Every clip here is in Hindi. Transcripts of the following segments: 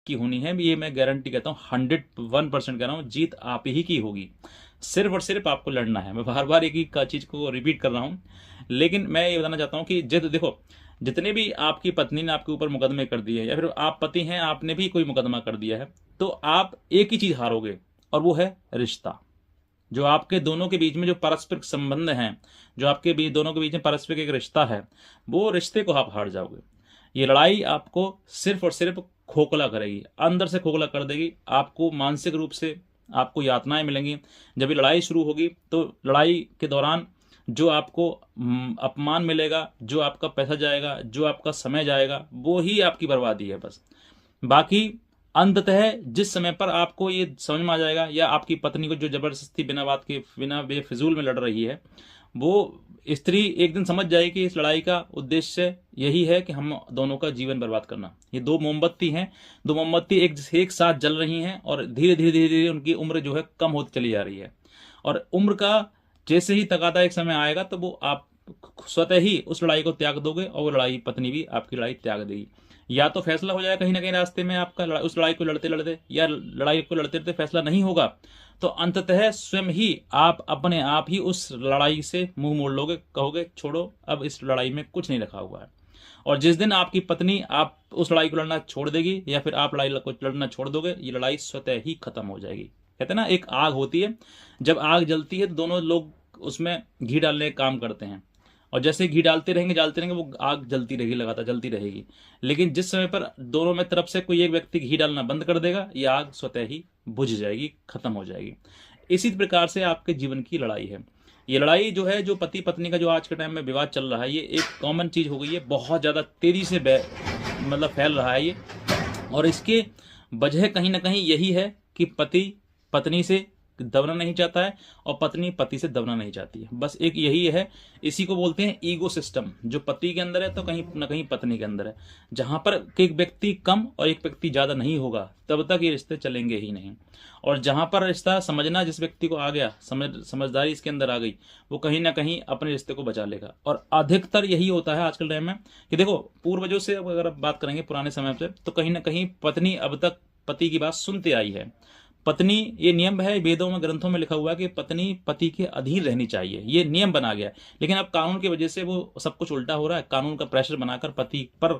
की होनी है, ये मैं गारंटी कहता हूँ, 101% कह रहा हूँ, जीत आप ही की होगी। सिर्फ और सिर्फ आपको लड़ना है। मैं बार बार एक ही चीज़ को रिपीट कर रहा हूँ, लेकिन मैं ये बताना चाहता हूँ कि जित देखो, जितने भी आपकी पत्नी ने आपके ऊपर मुकदमे कर दिए या फिर आप पति हैं, आपने भी कोई मुकदमा कर दिया है, तो आप एक ही चीज़ हारोगे, और वो है रिश्ता। जो आपके दोनों के बीच में जो पारस्परिक संबंध हैं, जो आपके बीच दोनों के बीच में पारस्परिक एक रिश्ता है, वो रिश्ते को आप हार जाओगे। ये लड़ाई आपको सिर्फ और सिर्फ खोखला करेगी, अंदर से खोखला कर देगी। आपको मानसिक रूप से आपको यातनाएं मिलेंगी। जब ये लड़ाई शुरू होगी तो लड़ाई के दौरान जो आपको अपमान मिलेगा, जो आपका पैसा जाएगा, जो आपका समय जाएगा, वो ही आपकी बर्बादी है बस। बाकी अंततः जिस समय पर आपको ये समझ में आ जाएगा, या आपकी पत्नी को जो जबरदस्ती बिना बात के बिना बेफिजूल में लड़ रही है, वो स्त्री एक दिन समझ जाएगी कि इस लड़ाई का उद्देश्य यही है कि हम दोनों का जीवन बर्बाद करना। ये दो मोमबत्ती हैं, दो मोमबत्ती एक साथ जल रही हैं, और धीरे धीरे धीरे धीरे उनकी उम्र जो है कम होती चली जा रही है। और उम्र का जैसे ही तकादा एक समय आएगा, तो वो आप स्वतः ही उस लड़ाई को त्याग दोगे, और वो लड़ाई पत्नी भी आपकी लड़ाई त्याग देगी। या तो फैसला हो जाएगा कहीं ना कहीं रास्ते में आपका, उस लड़ाई को लड़ते लड़ते, या लड़ाई को लड़ते लड़ते फैसला नहीं होगा, तो अंततः स्वयं ही आप अपने आप ही उस लड़ाई से मुंह मोड़ लोगे, कहोगे छोड़ो, अब इस लड़ाई में कुछ नहीं रखा हुआ है। और जिस दिन आपकी पत्नी आप उस लड़ाई को लड़ना छोड़ देगी, या फिर आप लड़ाई को लड़ना छोड़ दोगे, ये लड़ाई स्वतः ही खत्म हो जाएगी। कहते हैं ना, एक आग होती है, जब आग जलती है तो दोनों लोग उसमें घी डालने का काम करते हैं, और जैसे घी डालते रहेंगे वो आग जलती रहेगी, लगातार जलती रहेगी। लेकिन जिस समय पर दोनों में तरफ से कोई एक व्यक्ति घी डालना बंद कर देगा, ये आग स्वतः ही बुझ जाएगी, खत्म हो जाएगी। इसी प्रकार से आपके जीवन की लड़ाई है। ये लड़ाई जो है, जो पति पत्नी का जो आज के टाइम में विवाद चल रहा है, ये एक कॉमन चीज हो गई है, बहुत ज्यादा तेजी से मतलब फैल रहा है ये। और इसके वजह कहीं ना कहीं यही है कि पति पत्नी से दबना नहीं चाहता है, और पत्नी पति से दबना नहीं चाहती है। बस एक यही है, इसी को बोलते हैं ईगो सिस्टम, जो पति के अंदर है तो कहीं ना कहीं पत्नी के अंदर है। जहां पर एक व्यक्ति कम और एक व्यक्ति ज्यादा नहीं होगा, तब तक ये रिश्ते चलेंगे ही नहीं। और जहां पर रिश्ता समझना जिस व्यक्ति को आ गया, समझदारी इसके अंदर आ गई, वो कहीं ना कहीं अपने रिश्ते को बचा लेगा। और अधिकतर यही होता है आजकल टाइम में कि देखो, पूर्वजों से अगर आप बात करेंगे पुराने समय से, तो कहीं ना कहीं पत्नी अब तक पति की बात सुनते आई है। पत्नी, ये नियम है, वेदों में ग्रंथों में लिखा हुआ है कि पत्नी पति के अधीन रहनी चाहिए, ये नियम बना गया है। लेकिन अब कानून की वजह से वो सब कुछ उल्टा हो रहा है। कानून का प्रेशर बनाकर पति पर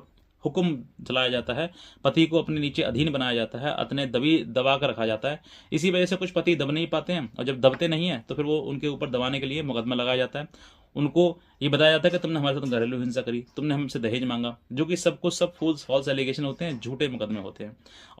हुक्म चलाया जाता है, पति को अपने नीचे अधीन बनाया जाता है, अपने दबा कर रखा जाता है। इसी वजह से कुछ पति दब नहीं पाते हैं, और जब दबते नहीं है तो फिर वो उनके ऊपर दबाने के लिए मुकदमा लगाया जाता है। उनको ये बताया जाता है कि तुमने हमारे साथ घरेलू हिंसा करी, तुमने हमसे दहेज मांगा, जो कि सब कुछ सब फॉल्स एलिगेशन होते हैं, झूठे मुकदमे होते हैं।